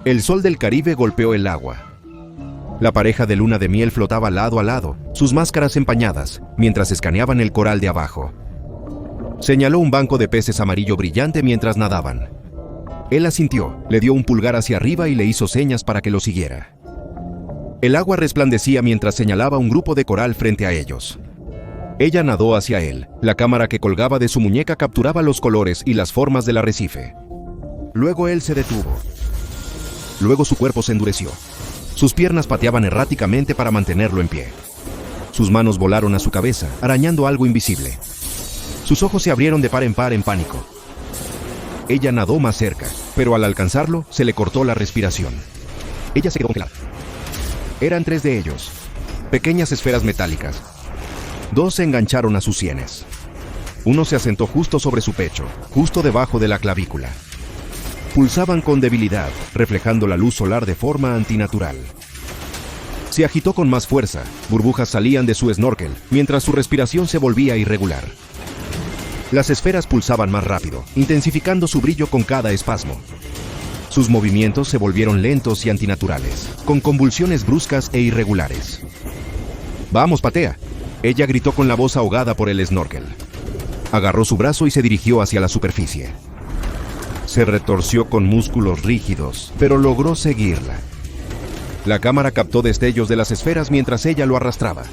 El sol del Caribe golpeó el agua. La pareja de luna de miel flotaba lado a lado, sus máscaras empañadas, mientras escaneaban el coral de abajo. Señaló un banco de peces amarillo brillante mientras nadaban. Él asintió, le dio un pulgar hacia arriba y le hizo señas para que lo siguiera. El agua resplandecía mientras señalaba un grupo de coral frente a ellos. Ella nadó hacia él. La cámara que colgaba de su muñeca capturaba los colores y las formas del arrecife. Luego él se detuvo. Luego su cuerpo se endureció. Sus piernas pateaban erráticamente para mantenerlo en pie. Sus manos volaron a su cabeza, arañando algo invisible. Sus ojos se abrieron de par en pánico. Ella nadó más cerca, pero al alcanzarlo, se le cortó la respiración. Ella se quedó congelada. Eran 3 de ellos, pequeñas esferas metálicas. 2 se engancharon a sus sienes. Uno se asentó justo sobre su pecho, justo debajo de la clavícula. Pulsaban con debilidad, reflejando la luz solar de forma antinatural. Se agitó con más fuerza, burbujas salían de su snorkel, mientras su respiración se volvía irregular. Las esferas pulsaban más rápido, intensificando su brillo con cada espasmo. Sus movimientos se volvieron lentos y antinaturales, con convulsiones bruscas e irregulares. «¡Vamos, patea!», ella gritó con la voz ahogada por el snorkel. Agarró su brazo y se dirigió hacia la superficie. Se retorció con músculos rígidos, pero logró seguirla. La cámara captó destellos de las esferas mientras ella lo arrastraba.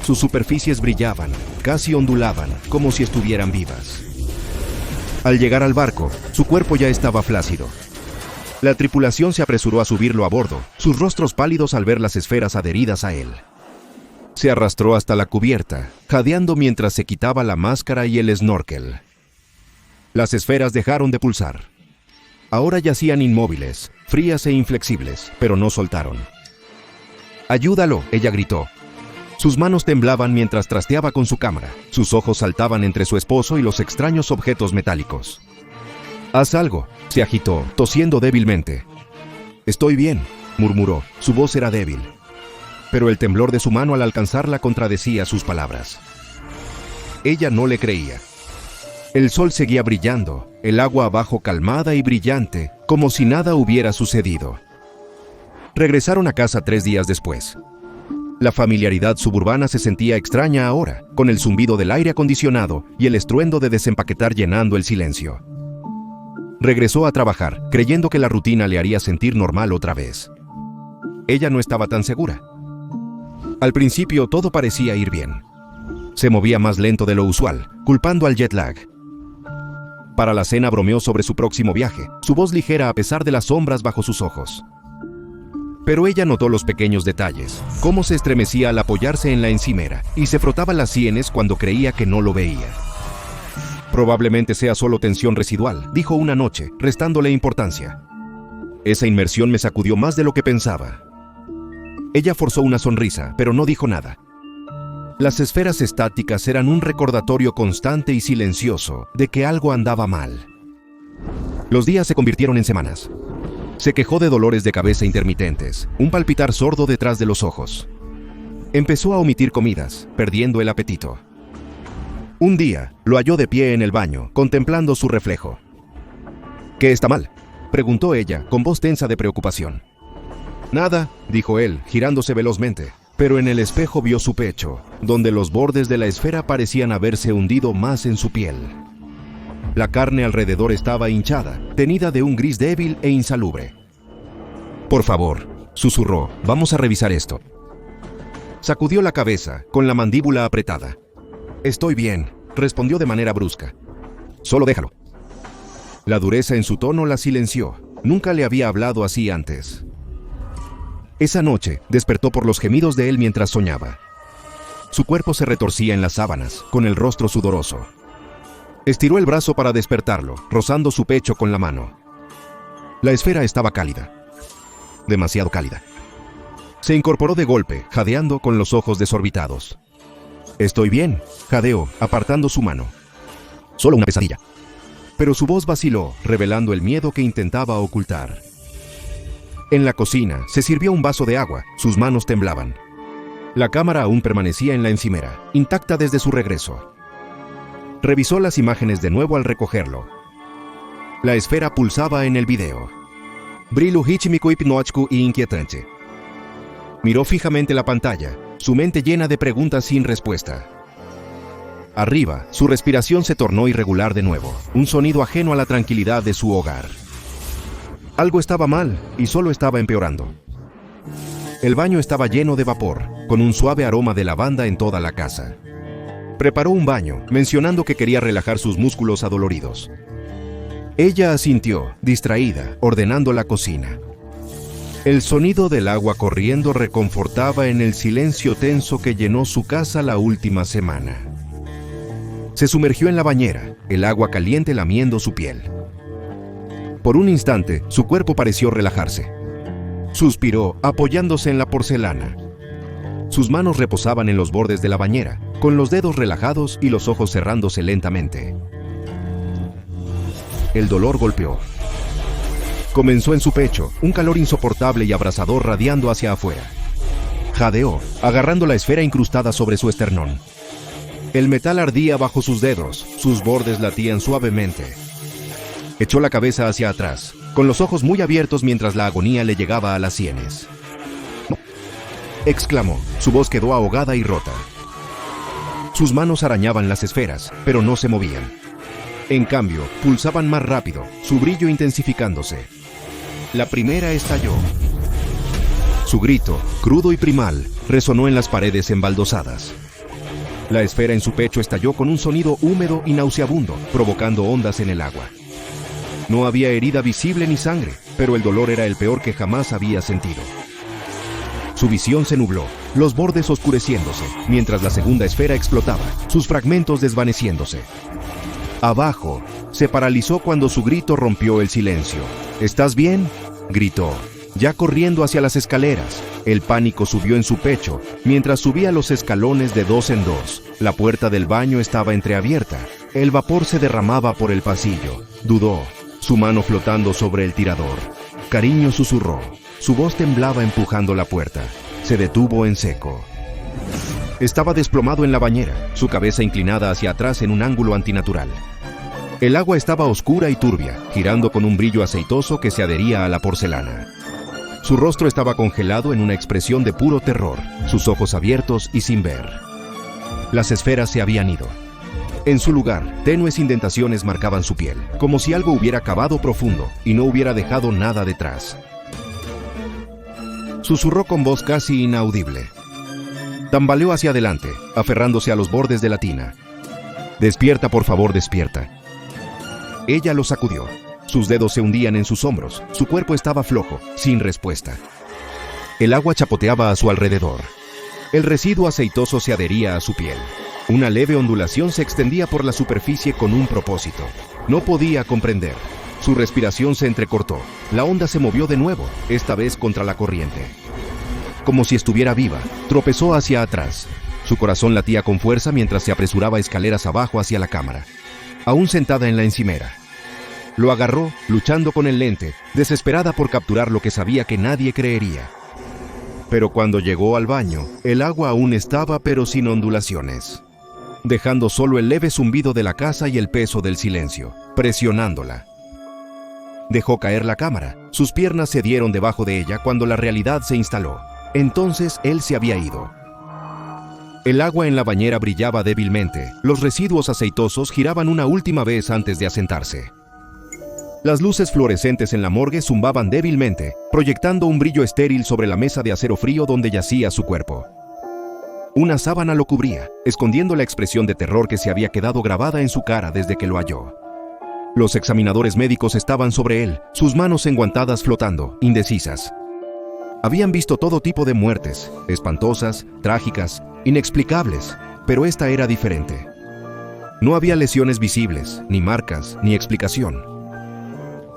Sus superficies brillaban, casi ondulaban, como si estuvieran vivas. Al llegar al barco, su cuerpo ya estaba flácido. La tripulación se apresuró a subirlo a bordo, sus rostros pálidos al ver las esferas adheridas a él. Se arrastró hasta la cubierta, jadeando mientras se quitaba la máscara y el snorkel. Las esferas dejaron de pulsar. Ahora yacían inmóviles, frías e inflexibles, pero no soltaron. «¡Ayúdalo!», ella gritó. Sus manos temblaban mientras trasteaba con su cámara. Sus ojos saltaban entre su esposo y los extraños objetos metálicos. «¡Haz algo!», se agitó, tosiendo débilmente. «Estoy bien», murmuró. Su voz era débil. Pero el temblor de su mano al alcanzarla contradecía sus palabras. Ella no le creía. El sol seguía brillando, el agua abajo calmada y brillante, como si nada hubiera sucedido. Regresaron a casa 3 días después. La familiaridad suburbana se sentía extraña ahora, con el zumbido del aire acondicionado y el estruendo de desempaquetar llenando el silencio. Regresó a trabajar, creyendo que la rutina le haría sentir normal otra vez. Ella no estaba tan segura. Al principio todo parecía ir bien. Se movía más lento de lo usual, culpando al jet lag. Para la cena bromeó sobre su próximo viaje, su voz ligera a pesar de las sombras bajo sus ojos. Pero ella notó los pequeños detalles, cómo se estremecía al apoyarse en la encimera y se frotaba las sienes cuando creía que no lo veía. «Probablemente sea solo tensión residual», dijo una noche, restándole importancia. «Esa inmersión me sacudió más de lo que pensaba». Ella forzó una sonrisa, pero no dijo nada. Las esferas estáticas eran un recordatorio constante y silencioso de que algo andaba mal. Los días se convirtieron en semanas. Se quejó de dolores de cabeza intermitentes, un palpitar sordo detrás de los ojos. Empezó a omitir comidas, perdiendo el apetito. Un día, lo halló de pie en el baño, contemplando su reflejo. «¿Qué está mal?», preguntó ella, con voz tensa de preocupación. «Nada», dijo él, girándose velozmente. Pero en el espejo vio su pecho, donde los bordes de la esfera parecían haberse hundido más en su piel. La carne alrededor estaba hinchada, tenida de un gris débil e insalubre. «Por favor», susurró, «vamos a revisar esto». Sacudió la cabeza, con la mandíbula apretada. «Estoy bien», respondió de manera brusca. «Solo déjalo». La dureza en su tono la silenció. Nunca le había hablado así antes. Esa noche, despertó por los gemidos de él mientras soñaba. Su cuerpo se retorcía en las sábanas, con el rostro sudoroso. Estiró el brazo para despertarlo, rozando su pecho con la mano. La esfera estaba cálida. Demasiado cálida. Se incorporó de golpe, jadeando con los ojos desorbitados. «Estoy bien», jadeó, apartando su mano. «Solo una pesadilla». Pero su voz vaciló, revelando el miedo que intentaba ocultar. En la cocina, se sirvió un vaso de agua, sus manos temblaban. La cámara aún permanecía en la encimera, intacta desde su regreso. Revisó las imágenes de nuevo al recogerlo. La esfera pulsaba en el video. brilho rítmico hipnótico y inquietante. Miró fijamente la pantalla, su mente llena de preguntas sin respuesta. Arriba, su respiración se tornó irregular de nuevo, un sonido ajeno a la tranquilidad de su hogar. Algo estaba mal y solo estaba empeorando. El baño estaba lleno de vapor, con un suave aroma de lavanda en toda la casa. Preparó un baño, mencionando que quería relajar sus músculos adoloridos. Ella asintió, distraída, ordenando la cocina. El sonido del agua corriendo reconfortaba en el silencio tenso que llenó su casa la última semana. Se sumergió en la bañera, el agua caliente lamiendo su piel. Por un instante, su cuerpo pareció relajarse. Suspiró, apoyándose en la porcelana. Sus manos reposaban en los bordes de la bañera, con los dedos relajados y los ojos cerrándose lentamente. El dolor golpeó. Comenzó en su pecho, un calor insoportable y abrasador radiando hacia afuera. Jadeó, agarrando la esfera incrustada sobre su esternón. El metal ardía bajo sus dedos, sus bordes latían suavemente. Echó la cabeza hacia atrás, con los ojos muy abiertos mientras la agonía le llegaba a las sienes. Exclamó, su voz quedó ahogada y rota. Sus manos arañaban las esferas, pero no se movían. En cambio, pulsaban más rápido, su brillo intensificándose. La primera estalló. Su grito, crudo y primal, resonó en las paredes embaldosadas. La esfera en su pecho estalló con un sonido húmedo y nauseabundo, provocando ondas en el agua. No había herida visible ni sangre, pero el dolor era el peor que jamás había sentido. Su visión se nubló, los bordes oscureciéndose, mientras la segunda esfera explotaba, sus fragmentos desvaneciéndose. Abajo, se paralizó cuando su grito rompió el silencio. ¿Estás bien?, gritó, ya corriendo hacia las escaleras. El pánico subió en su pecho, mientras subía los escalones de dos en dos. La puerta del baño estaba entreabierta. El vapor se derramaba por el pasillo. Dudó, su mano flotando sobre el tirador. Cariño susurró. Su voz temblaba empujando la puerta. Se detuvo en seco. Estaba desplomado en la bañera, su cabeza inclinada hacia atrás en un ángulo antinatural. El agua estaba oscura y turbia, girando con un brillo aceitoso que se adhería a la porcelana. Su rostro estaba congelado en una expresión de puro terror, sus ojos abiertos y sin ver. Las esferas se habían ido. En su lugar, tenues indentaciones marcaban su piel, como si algo hubiera cavado profundo y no hubiera dejado nada detrás. Susurró con voz casi inaudible. Tambaleó hacia adelante, aferrándose a los bordes de la tina. «Despierta, por favor, despierta». Ella lo sacudió. Sus dedos se hundían en sus hombros, su cuerpo estaba flojo, sin respuesta. El agua chapoteaba a su alrededor. El residuo aceitoso se adhería a su piel. Una leve ondulación se extendía por la superficie con un propósito. No podía comprender. Su respiración se entrecortó. La onda se movió de nuevo, esta vez contra la corriente. Como si estuviera viva, tropezó hacia atrás. Su corazón latía con fuerza mientras se apresuraba escaleras abajo hacia la cámara. Aún sentada en la encimera. Lo agarró, luchando con el lente, desesperada por capturar lo que sabía que nadie creería. Pero cuando llegó al baño, el agua aún estaba pero sin ondulaciones, dejando solo el leve zumbido de la casa y el peso del silencio, presionándola. Dejó caer la cámara, sus piernas se dieron debajo de ella cuando la realidad se instaló. Entonces él se había ido. El agua en la bañera brillaba débilmente, los residuos aceitosos giraban una última vez antes de asentarse. Las luces fluorescentes en la morgue zumbaban débilmente, proyectando un brillo estéril sobre la mesa de acero frío donde yacía su cuerpo. Una sábana lo cubría, escondiendo la expresión de terror que se había quedado grabada en su cara desde que lo halló. Los examinadores médicos estaban sobre él, sus manos enguantadas flotando, indecisas. Habían visto todo tipo de muertes, espantosas, trágicas, inexplicables, pero esta era diferente. No había lesiones visibles, ni marcas, ni explicación.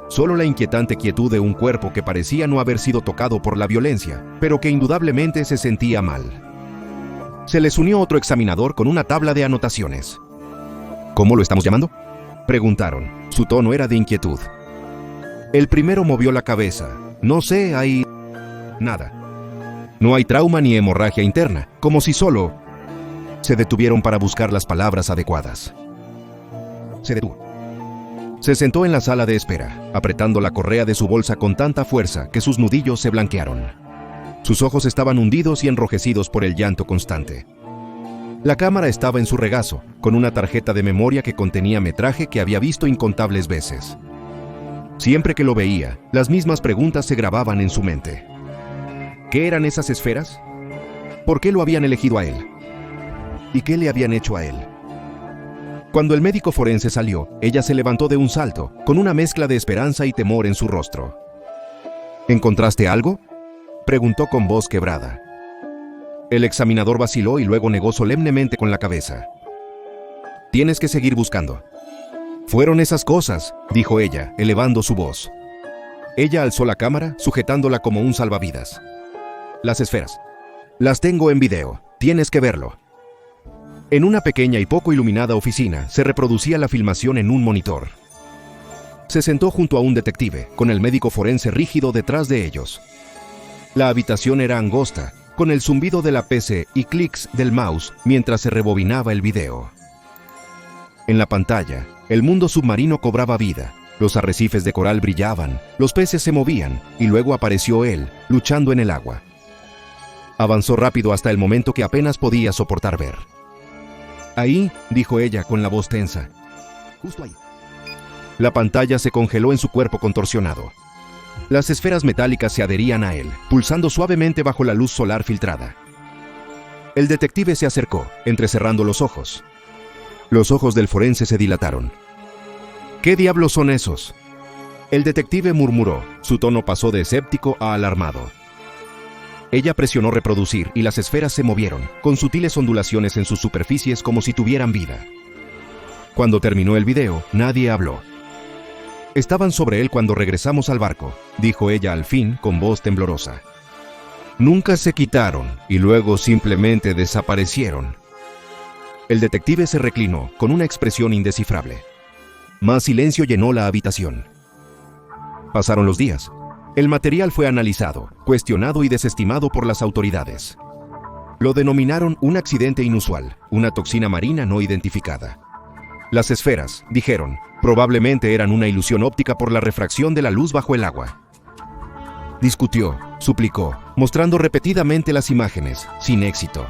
Solo la inquietante quietud de un cuerpo que parecía no haber sido tocado por la violencia, pero que indudablemente se sentía mal. Se les unió otro examinador con una tabla de anotaciones. ¿Cómo lo estamos llamando?, preguntaron. Su tono era de inquietud. El primero movió la cabeza. No sé, hay... nada. No hay trauma ni hemorragia interna, como si solo... Se detuvieron para buscar las palabras adecuadas. Se detuvo. Se sentó en la sala de espera, apretando la correa de su bolsa con tanta fuerza que sus nudillos se blanquearon. Sus ojos estaban hundidos y enrojecidos por el llanto constante. La cámara estaba en su regazo, con una tarjeta de memoria que contenía metraje que había visto incontables veces. Siempre que lo veía, las mismas preguntas se grababan en su mente. ¿Qué eran esas esferas? ¿Por qué lo habían elegido a él? ¿Y qué le habían hecho a él? Cuando el médico forense salió, ella se levantó de un salto, con una mezcla de esperanza y temor en su rostro. ¿Encontraste algo?, preguntó con voz quebrada. El examinador vaciló y luego negó solemnemente con la cabeza. Tienes que seguir buscando. Fueron esas cosas, dijo ella, elevando su voz. Ella alzó la cámara, sujetándola como un salvavidas. Las esferas. Las tengo en video, tienes que verlo. En una pequeña y poco iluminada oficina se reproducía la filmación en un monitor. Se sentó junto a un detective, con el médico forense rígido detrás de ellos. La habitación era angosta, con el zumbido de la PC y clics del mouse mientras se rebobinaba el video. En la pantalla, el mundo submarino cobraba vida. Los arrecifes de coral brillaban, los peces se movían, y luego apareció él, luchando en el agua. Avanzó rápido hasta el momento que apenas podía soportar ver. Ahí, dijo ella con la voz tensa. Justo ahí. La pantalla se congeló en su cuerpo contorsionado. Las esferas metálicas se adherían a él, pulsando suavemente bajo la luz solar filtrada. El detective se acercó, entrecerrando los ojos. Los ojos del forense se dilataron. ¿Qué diablos son esos?, el detective murmuró. Su tono pasó de escéptico a alarmado. Ella presionó reproducir y las esferas se movieron, con sutiles ondulaciones en sus superficies como si tuvieran vida. Cuando terminó el video, nadie habló. Estaban sobre él cuando regresamos al barco, dijo ella al fin con voz temblorosa. Nunca se quitaron y luego simplemente desaparecieron. El detective se reclinó con una expresión indescifrable. Más silencio llenó la habitación. Pasaron los días. El material fue analizado, cuestionado y desestimado por las autoridades. Lo denominaron un accidente inusual, una toxina marina no identificada. Las esferas, dijeron, probablemente eran una ilusión óptica por la refracción de la luz bajo el agua. Discutió, suplicó, mostrando repetidamente las imágenes, sin éxito.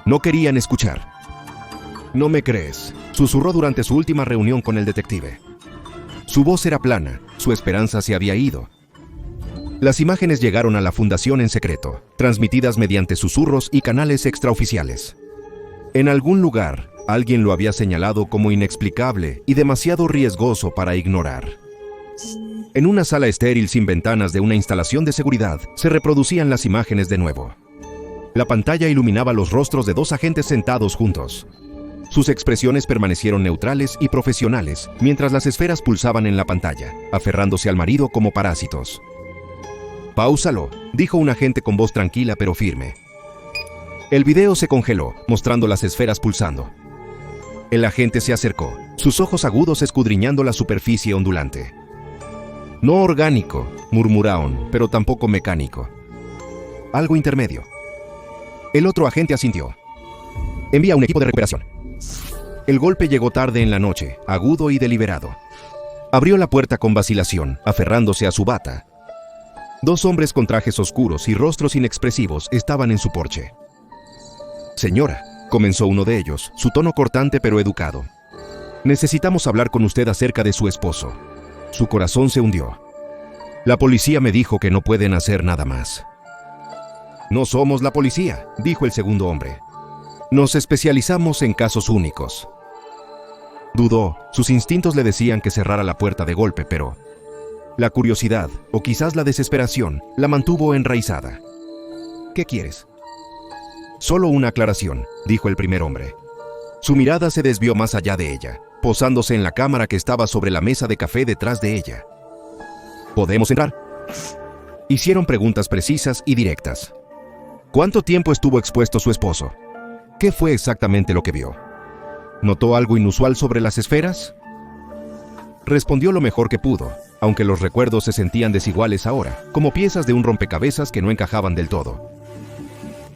No querían escuchar. «No me crees», susurró durante su última reunión con el detective. Su voz era plana, su esperanza se había ido. Las imágenes llegaron a la fundación en secreto, transmitidas mediante susurros y canales extraoficiales. En algún lugar, alguien lo había señalado como inexplicable y demasiado riesgoso para ignorar. En una sala estéril sin ventanas de una instalación de seguridad, se reproducían las imágenes de nuevo. La pantalla iluminaba los rostros de dos agentes sentados juntos. Sus expresiones permanecieron neutrales y profesionales, mientras las esferas pulsaban en la pantalla, aferrándose al marido como parásitos. «Páusalo», dijo un agente con voz tranquila pero firme. El video se congeló, mostrando las esferas pulsando. El agente se acercó, sus ojos agudos escudriñando la superficie ondulante. «No orgánico», murmuraron, pero tampoco mecánico. «Algo intermedio». El otro agente asintió. «Envía un equipo de recuperación». El golpe llegó tarde en la noche, agudo y deliberado. Abrió la puerta con vacilación, aferrándose a su bata. Dos hombres con trajes oscuros y rostros inexpresivos estaban en su porche. «Señora», comenzó uno de ellos, su tono cortante pero educado. «Necesitamos hablar con usted acerca de su esposo». Su corazón se hundió. «La policía me dijo que no pueden hacer nada más». «No somos la policía», dijo el segundo hombre. «Nos especializamos en casos únicos». Dudó, sus instintos le decían que cerrara la puerta de golpe, pero la curiosidad, o quizás la desesperación, la mantuvo enraizada. «¿Qué quieres?» «Solo una aclaración», dijo el primer hombre. Su mirada se desvió más allá de ella, posándose en la cámara que estaba sobre la mesa de café detrás de ella. «¿Podemos entrar?» Hicieron preguntas precisas y directas. ¿Cuánto tiempo estuvo expuesto su esposo? ¿Qué fue exactamente lo que vio? ¿Notó algo inusual sobre las esferas? Respondió lo mejor que pudo, aunque los recuerdos se sentían desiguales ahora, como piezas de un rompecabezas que no encajaban del todo.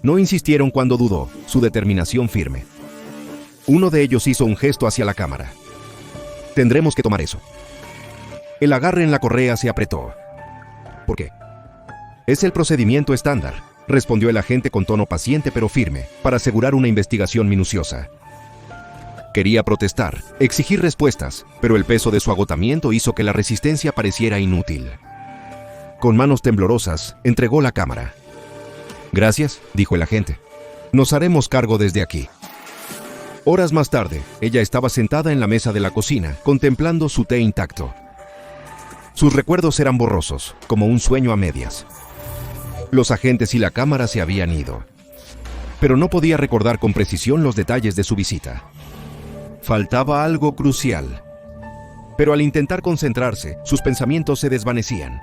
No insistieron cuando dudó, su determinación firme. Uno de ellos hizo un gesto hacia la cámara. Tendremos que tomar eso. El agarre en la correa se apretó. ¿Por qué? Es el procedimiento estándar, respondió el agente con tono paciente pero firme, para asegurar una investigación minuciosa. Quería protestar, exigir respuestas, pero el peso de su agotamiento hizo que la resistencia pareciera inútil. Con manos temblorosas, entregó la cámara. Gracias, dijo el agente. Nos haremos cargo desde aquí. Horas más tarde, ella estaba sentada en la mesa de la cocina, contemplando su té intacto. Sus recuerdos eran borrosos, como un sueño a medias. Los agentes y la cámara se habían ido. Pero no podía recordar con precisión los detalles de su visita. Faltaba algo crucial. Pero al intentar concentrarse, sus pensamientos se desvanecían.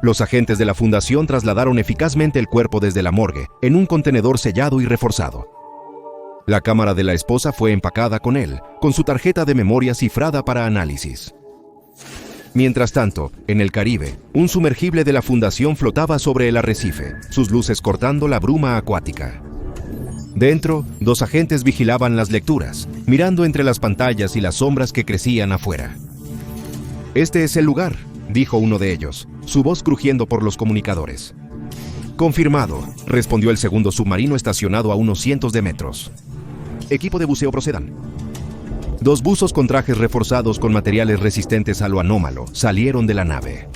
Los agentes de la fundación trasladaron eficazmente el cuerpo desde la morgue, en un contenedor sellado y reforzado. La cámara de la esposa fue empacada con él, con su tarjeta de memoria cifrada para análisis. Mientras tanto, en el Caribe, un sumergible de la fundación flotaba sobre el arrecife, sus luces cortando la bruma acuática. Dentro, 2 agentes vigilaban las lecturas, mirando entre las pantallas y las sombras que crecían afuera. «Este es el lugar», dijo uno de ellos, su voz crujiendo por los comunicadores. «Confirmado», respondió el segundo submarino estacionado a unos cientos de metros. «Equipo de buceo, procedan». 2 buzos con trajes reforzados con materiales resistentes a lo anómalo salieron de la nave.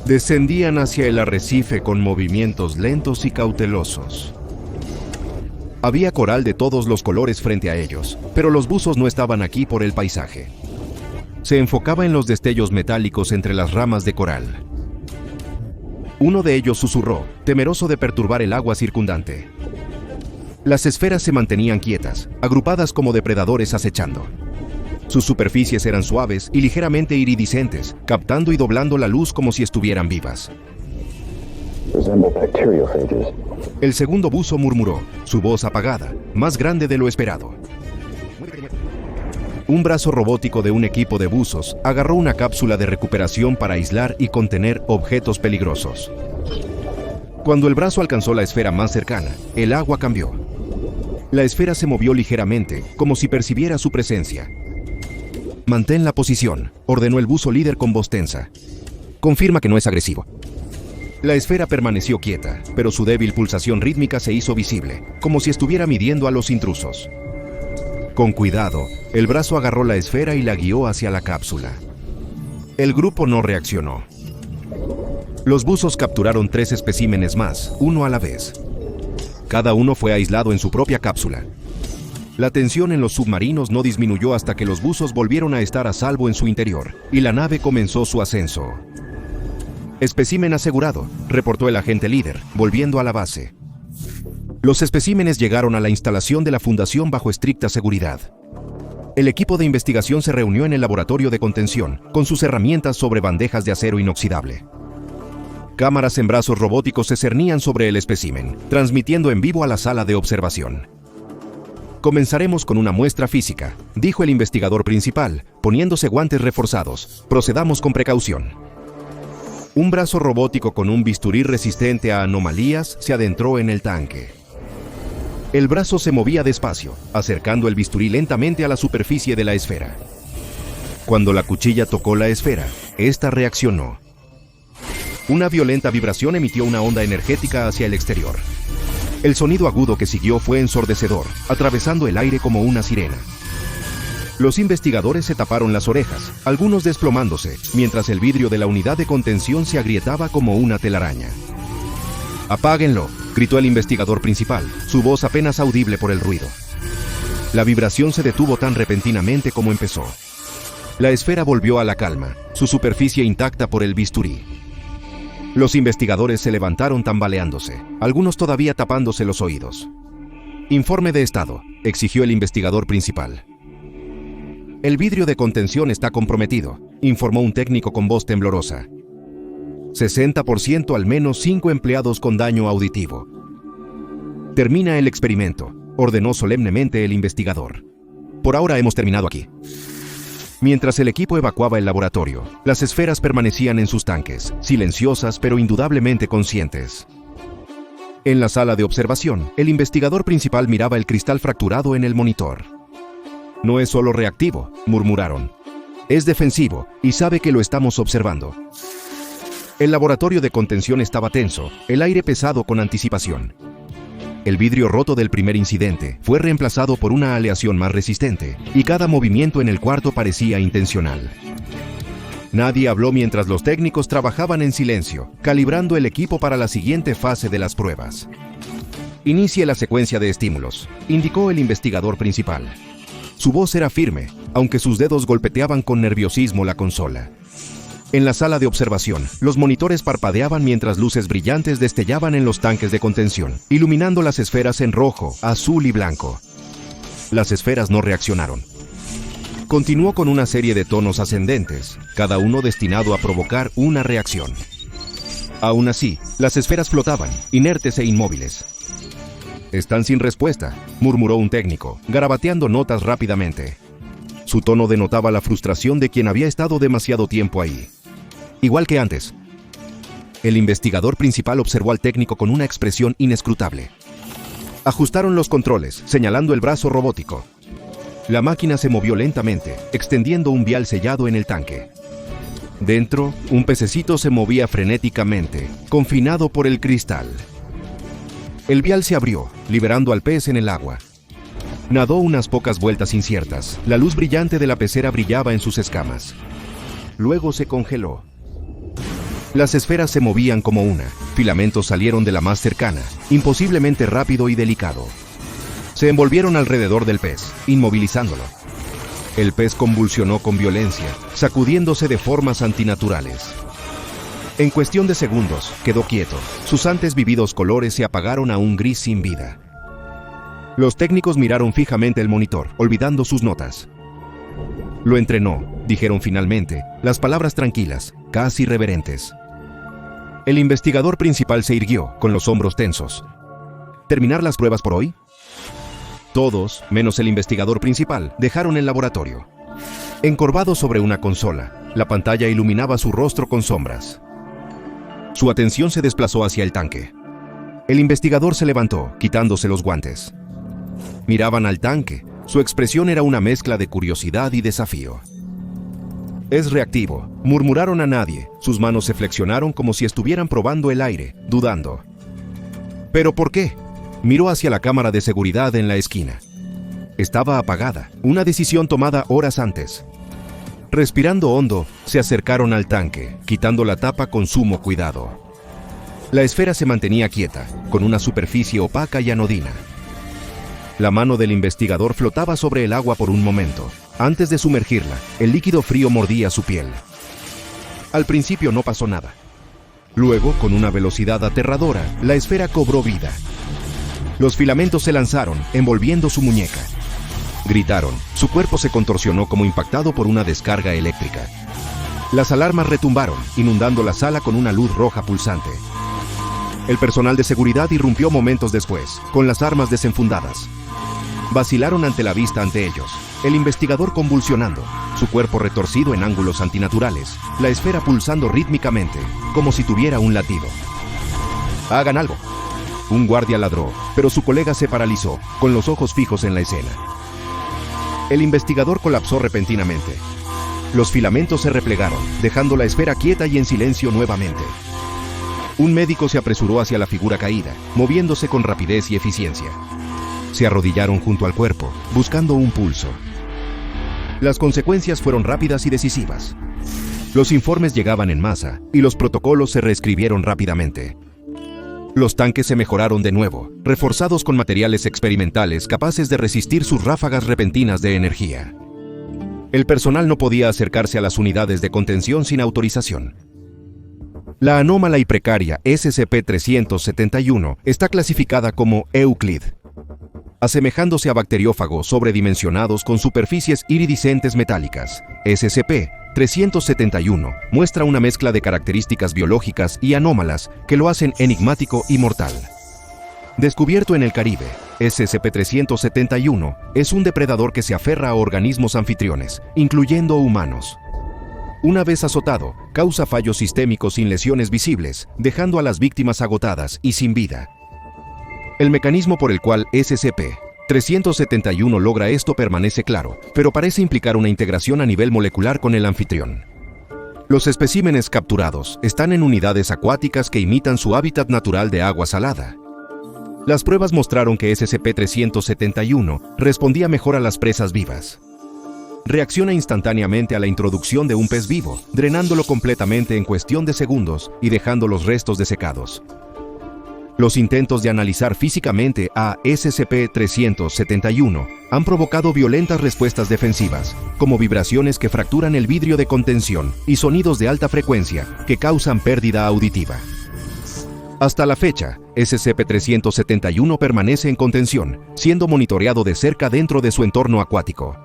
Descendían hacia el arrecife con movimientos lentos y cautelosos. Había coral de todos los colores frente a ellos, pero los buzos no estaban aquí por el paisaje. Se enfocaba en los destellos metálicos entre las ramas de coral. Uno de ellos susurró, temeroso de perturbar el agua circundante. Las esferas se mantenían quietas, agrupadas como depredadores acechando. Sus superficies eran suaves y ligeramente iridiscentes, captando y doblando la luz como si estuvieran vivas. El segundo buzo murmuró, su voz apagada, más grande de lo esperado. Un brazo robótico de un equipo de buzos agarró una cápsula de recuperación para aislar y contener objetos peligrosos. Cuando el brazo alcanzó la esfera más cercana, el agua cambió. La esfera se movió ligeramente, como si percibiera su presencia. «Mantén la posición», ordenó el buzo líder con voz tensa. «Confirma que no es agresivo». La esfera permaneció quieta, pero su débil pulsación rítmica se hizo visible, como si estuviera midiendo a los intrusos. Con cuidado, el brazo agarró la esfera y la guió hacia la cápsula. El grupo no reaccionó. Los buzos capturaron 3 especímenes más, uno a la vez. Cada uno fue aislado en su propia cápsula. La tensión en los submarinos no disminuyó hasta que los buzos volvieron a estar a salvo en su interior, y la nave comenzó su ascenso. «Espécimen asegurado», reportó el agente líder, volviendo a la base. Los especímenes llegaron a la instalación de la fundación bajo estricta seguridad. El equipo de investigación se reunió en el laboratorio de contención, con sus herramientas sobre bandejas de acero inoxidable. Cámaras en brazos robóticos se cernían sobre el espécimen, transmitiendo en vivo a la sala de observación. «Comenzaremos con una muestra física», dijo el investigador principal, poniéndose guantes reforzados. «Procedamos con precaución». Un brazo robótico con un bisturí resistente a anomalías se adentró en el tanque. El brazo se movía despacio, acercando el bisturí lentamente a la superficie de la esfera. Cuando la cuchilla tocó la esfera, esta reaccionó. Una violenta vibración emitió una onda energética hacia el exterior. El sonido agudo que siguió fue ensordecedor, atravesando el aire como una sirena. Los investigadores se taparon las orejas, algunos desplomándose, mientras el vidrio de la unidad de contención se agrietaba como una telaraña. «Apáguenlo», gritó el investigador principal, su voz apenas audible por el ruido. La vibración se detuvo tan repentinamente como empezó. La esfera volvió a la calma, su superficie intacta por el bisturí. Los investigadores se levantaron tambaleándose, algunos todavía tapándose los oídos. «Informe de estado», exigió el investigador principal. «El vidrio de contención está comprometido», informó un técnico con voz temblorosa. 60% al menos 5 empleados con daño auditivo. «Termina el experimento», ordenó solemnemente el investigador. «Por ahora hemos terminado aquí». Mientras el equipo evacuaba el laboratorio, las esferas permanecían en sus tanques, silenciosas pero indudablemente conscientes. En la sala de observación, el investigador principal miraba el cristal fracturado en el monitor. No es solo reactivo, murmuraron. Es defensivo y sabe que lo estamos observando. El laboratorio de contención estaba tenso, el aire pesado con anticipación. El vidrio roto del primer incidente fue reemplazado por una aleación más resistente, y cada movimiento en el cuarto parecía intencional. Nadie habló mientras los técnicos trabajaban en silencio, calibrando el equipo para la siguiente fase de las pruebas. Inicie la secuencia de estímulos, indicó el investigador principal. Su voz era firme, aunque sus dedos golpeteaban con nerviosismo la consola. En la sala de observación, los monitores parpadeaban mientras luces brillantes destellaban en los tanques de contención, iluminando las esferas en rojo, azul y blanco. Las esferas no reaccionaron. Continuó con una serie de tonos ascendentes, cada uno destinado a provocar una reacción. Aún así, las esferas flotaban, inertes e inmóviles. «Están sin respuesta», murmuró un técnico, garabateando notas rápidamente. Su tono denotaba la frustración de quien había estado demasiado tiempo ahí. Igual que antes. El investigador principal observó al técnico con una expresión inescrutable. Ajustaron los controles, señalando el brazo robótico. La máquina se movió lentamente, extendiendo un vial sellado en el tanque. Dentro, un pececito se movía frenéticamente, confinado por el cristal. El vial se abrió, liberando al pez en el agua. Nadó unas pocas vueltas inciertas. La luz brillante de la pecera brillaba en sus escamas. Luego se congeló. Las esferas se movían como una. Filamentos salieron de la más cercana, imposiblemente rápido y delicado. Se envolvieron alrededor del pez, inmovilizándolo. El pez convulsionó con violencia, sacudiéndose de formas antinaturales. En cuestión de segundos, quedó quieto. Sus antes vividos colores se apagaron a un gris sin vida. Los técnicos miraron fijamente el monitor, olvidando sus notas. «Lo entrenó», dijeron finalmente, las palabras tranquilas, casi reverentes. El investigador principal se irguió, con los hombros tensos. ¿Terminar las pruebas por hoy? Todos, menos el investigador principal, dejaron el laboratorio. Encorvado sobre una consola, la pantalla iluminaba su rostro con sombras. Su atención se desplazó hacia el tanque. El investigador se levantó, quitándose los guantes. Miraban al tanque. Su expresión era una mezcla de curiosidad y desafío. «Es reactivo», murmuraron a nadie. Sus manos se flexionaron como si estuvieran probando el aire, dudando. «¿Pero por qué?», miró hacia la cámara de seguridad en la esquina. Estaba apagada, una decisión tomada horas antes. Respirando hondo, se acercaron al tanque, quitando la tapa con sumo cuidado. La esfera se mantenía quieta, con una superficie opaca y anodina. La mano del investigador flotaba sobre el agua por un momento. Antes de sumergirla, el líquido frío mordía su piel. Al principio no pasó nada. Luego, con una velocidad aterradora, la esfera cobró vida. Los filamentos se lanzaron, envolviendo su muñeca. Gritaron. Su cuerpo se contorsionó como impactado por una descarga eléctrica. Las alarmas retumbaron, inundando la sala con una luz roja pulsante. El personal de seguridad irrumpió momentos después, con las armas desenfundadas. Vacilaron ante la vista ante ellos. El investigador convulsionando, su cuerpo retorcido en ángulos antinaturales, la esfera pulsando rítmicamente, como si tuviera un latido. «Hagan algo». Un guardia ladró, pero su colega se paralizó, con los ojos fijos en la escena. El investigador colapsó repentinamente. Los filamentos se replegaron, dejando la esfera quieta y en silencio nuevamente. Un médico se apresuró hacia la figura caída, moviéndose con rapidez y eficiencia. Se arrodillaron junto al cuerpo, buscando un pulso. Las consecuencias fueron rápidas y decisivas. Los informes llegaban en masa, y los protocolos se reescribieron rápidamente. Los tanques se mejoraron de nuevo, reforzados con materiales experimentales capaces de resistir sus ráfagas repentinas de energía. El personal no podía acercarse a las unidades de contención sin autorización. La anómala y precaria SCP-371 está clasificada como Euclid, asemejándose a bacteriófagos sobredimensionados con superficies iridiscentes metálicas. SCP-371 muestra una mezcla de características biológicas y anómalas que lo hacen enigmático y mortal. Descubierto en el Caribe, SCP-371 es un depredador que se aferra a organismos anfitriones, incluyendo humanos. Una vez azotado, causa fallos sistémicos sin lesiones visibles, dejando a las víctimas agotadas y sin vida. El mecanismo por el cual SCP SCP-371 logra esto permanece claro, pero parece implicar una integración a nivel molecular con el anfitrión. Los especímenes capturados están en unidades acuáticas que imitan su hábitat natural de agua salada. Las pruebas mostraron que SCP-371 respondía mejor a las presas vivas. Reacciona instantáneamente a la introducción de un pez vivo, drenándolo completamente en cuestión de segundos y dejando los restos desecados. Los intentos de analizar físicamente a SCP-371 han provocado violentas respuestas defensivas, como vibraciones que fracturan el vidrio de contención y sonidos de alta frecuencia que causan pérdida auditiva. Hasta la fecha, SCP-371 permanece en contención, siendo monitoreado de cerca dentro de su entorno acuático.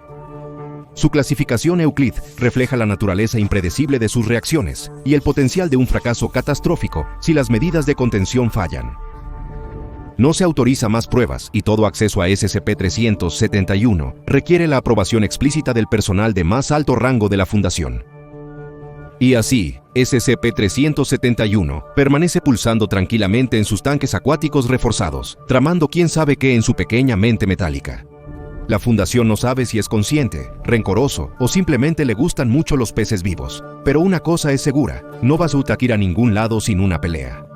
Su clasificación Euclid refleja la naturaleza impredecible de sus reacciones y el potencial de un fracaso catastrófico si las medidas de contención fallan. No se autoriza más pruebas y todo acceso a SCP-371 requiere la aprobación explícita del personal de más alto rango de la Fundación. Y así, SCP-371 permanece pulsando tranquilamente en sus tanques acuáticos reforzados, tramando quién sabe qué en su pequeña mente metálica. La Fundación no sabe si es consciente, rencoroso o simplemente le gustan mucho los peces vivos. Pero una cosa es segura, no va a ir a ningún lado sin una pelea.